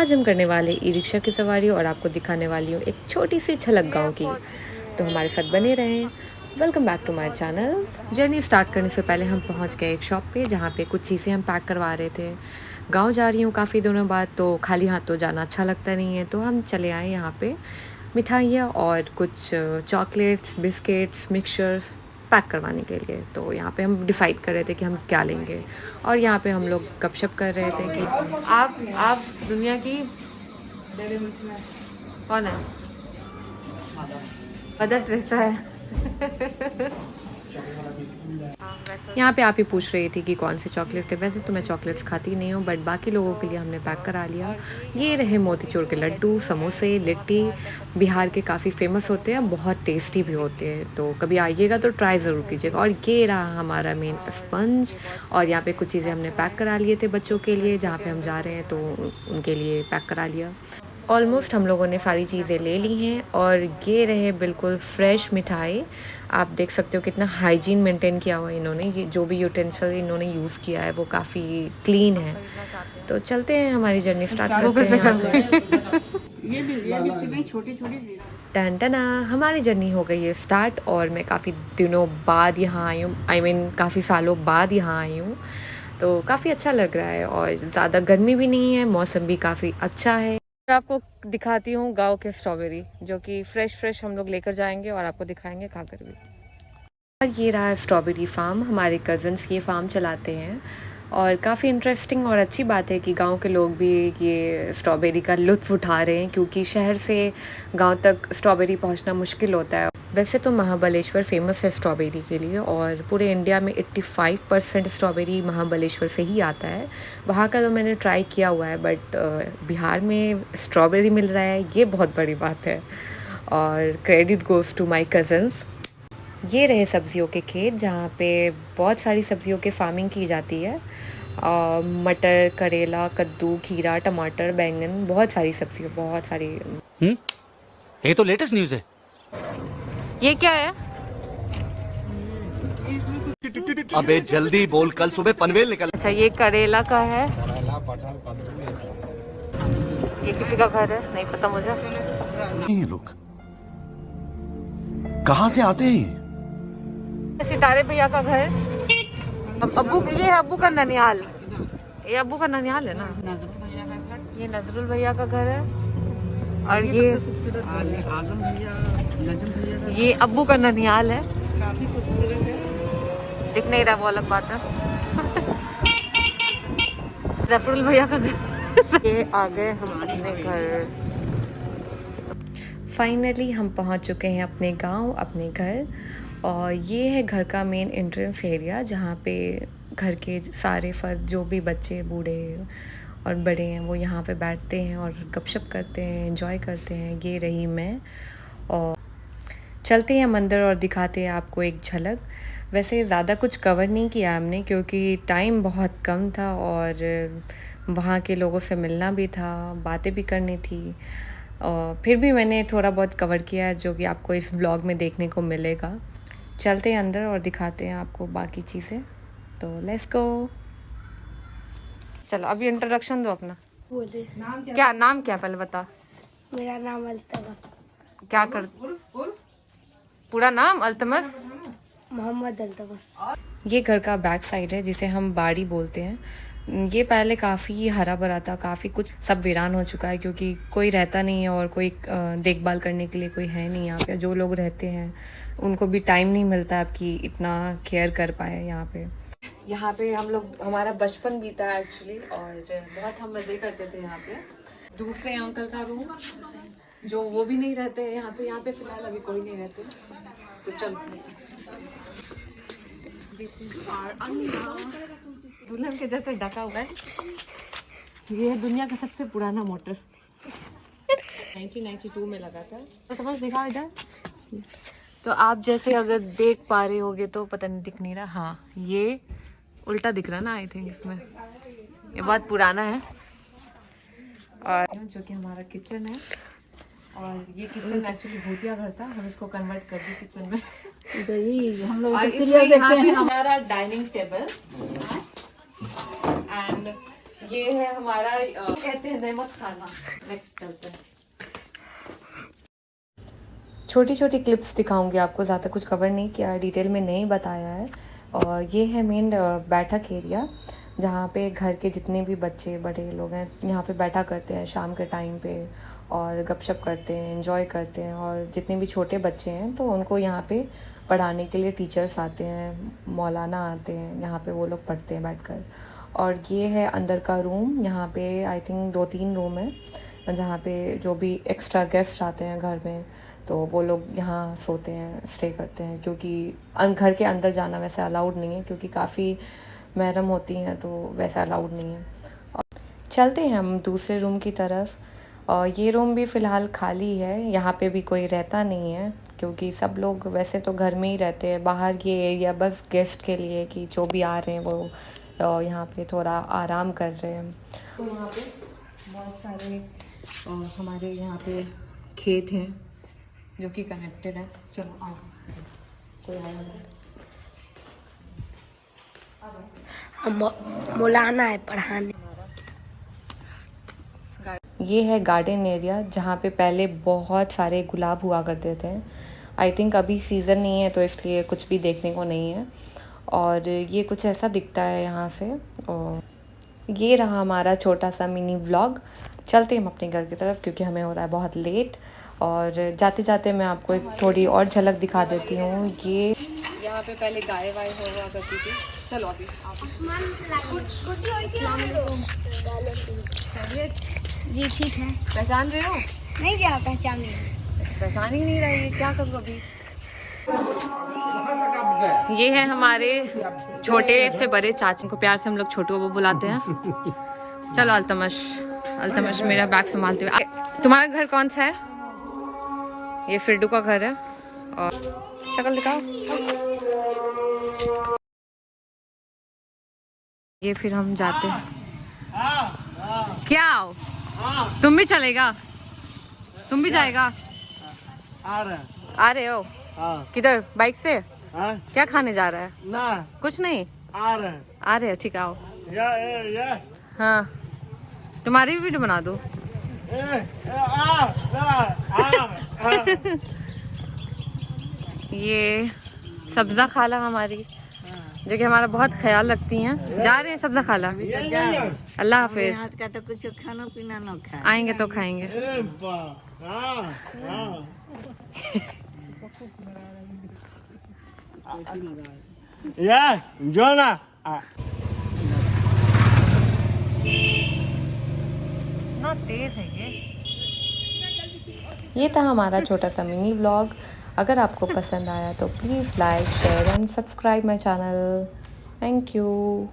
आज हम करने वाले ई रिक्शा की सवारी और आपको दिखाने वाली हूँ एक छोटी सी झलक गांव की। तो हमारे साथ बने रहें। Welcome back to my channel. Journey start करने से पहले हम पहुँच गए एक शॉप पे जहाँ पे कुछ चीज़ें हम पैक करवा रहे थे। गांव जा रही हूँ काफ़ी दिनों बाद, तो खाली हाथ तो जाना अच्छा लगता नहीं है, तो हम चले आए यहाँ पे मिठाइयाँ और कुछ चॉकलेट्स, बिस्किट्स, मिक्सचर्स पैक करवाने के लिए। तो यहाँ पे हम डिसाइड कर रहे थे कि हम क्या लेंगे, और यहाँ पे हम लोग गपशप कर रहे थे कि आप दुनिया की कौन है? मदर टेरेसा है। यहाँ पे आप ही पूछ रही थी कि कौन से चॉकलेट थे। वैसे तो मैं चॉकलेट्स खाती नहीं हूँ, बट बाकी लोगों के लिए हमने पैक करा लिया। ये रहे मोतीचूर के लड्डू, समोसे, लिट्टी। बिहार के काफ़ी फेमस होते हैं, बहुत टेस्टी भी होते हैं, तो कभी आइएगा तो ट्राई ज़रूर कीजिएगा। और ये रहा हमारा मेन स्पंज। और यहाँ पे कुछ चीज़ें हमने पैक करा लिए थे बच्चों के लिए, जहाँ पे हम जा रहे हैं तो उनके लिए पैक करा लिया। ऑलमोस्ट हम लोगों ने सारी चीज़ें ले ली हैं। और ये रहे बिल्कुल फ्रेश मिठाई। आप देख सकते हो कितना हाइजीन मेंटेन किया हुआ है इन्होंने। ये जो भी यूटेंसिल इन्होंने यूज़ किया है वो काफ़ी क्लीन है। तो चलते हैं, हमारी जर्नी स्टार्ट करते हैं यहाँ से। टन टना, हमारी जर्नी हो गई है स्टार्ट, और मैं काफ़ी दिनों बाद यहाँ आई हूँ। काफ़ी सालों बाद यहाँ आई हूँ, तो काफ़ी अच्छा लग रहा है। और ज़्यादा गर्मी भी नहीं है, मौसम भी काफ़ी अच्छा है। आपको दिखाती हूँ गांव के स्ट्रॉबेरी, जो कि फ्रेश हम लोग लेकर जाएंगे और आपको दिखाएंगे खाकर भी। और ये रहा स्ट्रॉबेरी फार्म। हमारे कज़न्स ये फार्म चलाते हैं, और काफ़ी इंटरेस्टिंग और अच्छी बात है कि गांव के लोग भी ये स्ट्रॉबेरी का लुत्फ़ उठा रहे हैं, क्योंकि शहर से गांव तक स्ट्रॉबेरी पहुंचना मुश्किल होता है। वैसे तो महाबलेश्वर फ़ेमस है स्ट्रॉबेरी के लिए, और पूरे इंडिया में 85% स्ट्रॉबेरी महाबलेश्वर से ही आता है। वहाँ का तो मैंने ट्राई किया हुआ है, बट बिहार में स्ट्रॉबेरी मिल रहा है, ये बहुत बड़ी बात है। और credit goes to my cousins. ये रहे सब्जियों के खेत, जहाँ पे बहुत सारी सब्जियों के फार्मिंग की जाती है। मटर, करेला, कद्दू, खीरा, टमाटर, बैंगन, बहुत सारी सब्जियाँ, बहुत सारी। ये तो लेटेस्ट न्यूज़ है। ये क्या है? अबे जल्दी बोल, कल सुबह पनवेल निकल। अच्छा, ये करेला का है। ये किसी का घर है, नहीं पता मुझे। ये लोग कहाँ से आते हैं? सितारे भैया का घर। अब्बू, ये है अब्बू का ननिहाल। ये अब्बू का ननिहाल है ना। ये नजरुल भैया का घर है। और ये अब्बू का ननिहाल है। दिख नहीं रहा वो अलग बात है। जफरुल भैया का घर। ये आ गए हम अपने घर। फाइनली हम पहुंच चुके हैं अपने गांव, अपने घर। और ये है घर का मेन एंट्रेंस एरिया, जहाँ पे घर के सारे फर्द, जो भी बच्चे, बूढ़े और बड़े हैं, वो यहाँ पे बैठते हैं और गपशप करते हैं, एंजॉय करते हैं। ये रही मैं। और चलते हैं मंदिर और दिखाते हैं आपको एक झलक। वैसे ज़्यादा कुछ कवर नहीं किया हमने, क्योंकि टाइम बहुत कम था, और वहाँ के लोगों से मिलना भी था, बातें भी करनी थी। और फिर भी मैंने थोड़ा बहुत कवर किया है, जो कि आपको इस व्लॉग में देखने को मिलेगा। चलते हैं अंदर और दिखाते हैं आपको बाकी चीज़ें। तो लेट्स गो। चलो अभी इंट्रोडक्शन दो अपना। बोले नाम क्या पहले बता। मेरा नाम अल्तमस क्या कर पूरा नाम? अल्तमस मोहम्मद अल्तमस। ये घर का बैक साइड है, जिसे हम बाड़ी बोलते हैं। ये पहले काफ़ी हरा भरा था, काफ़ी कुछ सब वीरान हो चुका है, क्योंकि कोई रहता नहीं है और कोई देखभाल करने के लिए कोई है नहीं यहाँ पे। जो लोग रहते हैं उनको भी टाइम नहीं मिलता है कि इतना केयर कर पाए यहाँ पे। यहाँ पे हम लोग, हमारा बचपन बीता है एक्चुअली, और बहुत हम मज़े करते थे यहाँ पे। दूसरे अंकल का रूम, जो वो भी नहीं रहते हैं यहाँ पे फ़िलहाल अभी कोई नहीं रहते। तो चलो, दुल्हन के जैसे ढका हुआ है। ये है दुनिया का सबसे पुराना मोटर। 1992 में लगा था। तो समझ दिखाओ इधर। तो आप जैसे अगर देख पा रहे होगे तो, पता नहीं दिख नहीं रहा, हाँ ये उल्टा दिख रहा ना, आई थिंक इसमें। ये बहुत पुराना है। और जो कि हमारा किचन है, और ये किचन एक्चुअली भूतिया घर था, हम इसको कन्वर्ट कर दिए किचन में। हम लोग सीरियल देखते हैं। हमारा डाइनिंग टेबल, एंड ये है हमारा कहते हैं नेमत खाना। नेक्स्ट चलते हैं। छोटी छोटी क्लिप्स दिखाऊंगी आपको, ज़्यादा कुछ कवर नहीं किया, डिटेल में नहीं बताया है। और ये है मेन बैठक एरिया, जहाँ पे घर के जितने भी बच्चे बड़े लोग हैं यहाँ पे बैठा करते हैं शाम के टाइम पे, और गपशप करते हैं, एंजॉय करते हैं। और जितने भी छोटे बच्चे हैं तो उनको यहाँ पे पढ़ाने के लिए टीचर्स आते हैं, मौलाना आते हैं, यहाँ पे वो लोग पढ़ते हैं बैठकर। और ये है अंदर का रूम, यहाँ पे आई थिंक 2-3 रूम है, जहाँ पे जो भी एक्स्ट्रा गेस्ट आते हैं घर में तो वो लोग यहाँ सोते हैं, स्टे करते हैं, क्योंकि घर के अंदर जाना वैसे अलाउड नहीं है, क्योंकि काफ़ी महरम होती हैं तो वैसा अलाउड नहीं है। और चलते हैं हम दूसरे रूम की तरफ। और ये रूम भी फ़िलहाल खाली है, यहाँ पे भी कोई रहता नहीं है, क्योंकि सब लोग वैसे तो घर में ही रहते हैं। बाहर ये एरिया बस गेस्ट के लिए, कि जो भी आ रहे हैं वो यहाँ पे थोड़ा आराम कर रहे हैं। तो यहाँ पे बहुत सारे हमारे यहाँ पे खेत हैं जो कि कनेक्टेड है। चलो आओ, कोई आया नहीं। मौलाना है पढ़ाने। ये है गार्डन एरिया, जहाँ पे पहले बहुत सारे गुलाब हुआ करते थे। आई थिंक अभी सीज़न नहीं है तो इसलिए कुछ भी देखने को नहीं है। और ये कुछ ऐसा दिखता है यहाँ से। और ये रहा हमारा छोटा सा मिनी व्लॉग। चलते हैं हम अपने घर की तरफ, क्योंकि हमें हो रहा है बहुत लेट। और जाते जाते मैं आपको एक थोड़ी और झलक दिखा देती हूँ। ये यहाँ पे पहले गाय वाय हुआ करती थी। चलो अभी जी ठीक है। पहचान रहे हो? नहीं क्या पहचान नहीं। पहचान ही नहीं रही, क्या करूँ अभी। ये है हमारे छोटे से बड़े चाची को प्यार से हम लोग छोटू बाबू बुलाते हैं। चलो अल्तमश, अल्तमश मेरा बैग संभालते हुए। तुम्हारा घर कौन सा है? ये फिरडू का घर है। और शक्ल दिखाओ। ये फिर हम जाते हैं। क्या आओ, तुम भी चलेगा? तुम भी जाएगा? आ रहे हो? किधर? बाइक से? क्या खाने जा रहा है? ना कुछ नहीं, आ रहे आ रहे हो? ठीक है आओ। या हाँ, तुम्हारी भी वीडियो बना दो। ये सब्जा खाला हमारी, जो कि हमारा बहुत ख्याल रखती हैं। जा रहे हैं सब्जा खाला। अल्लाह हाफिज। हाथ का तो कुछ खाना पीना न खाए। आएंगे तो खाएंगे। या जो ना तेज है ये था हमारा छोटा सा मिनी व्लॉग। अगर आपको पसंद आया तो please like, share and subscribe my channel. Thank you.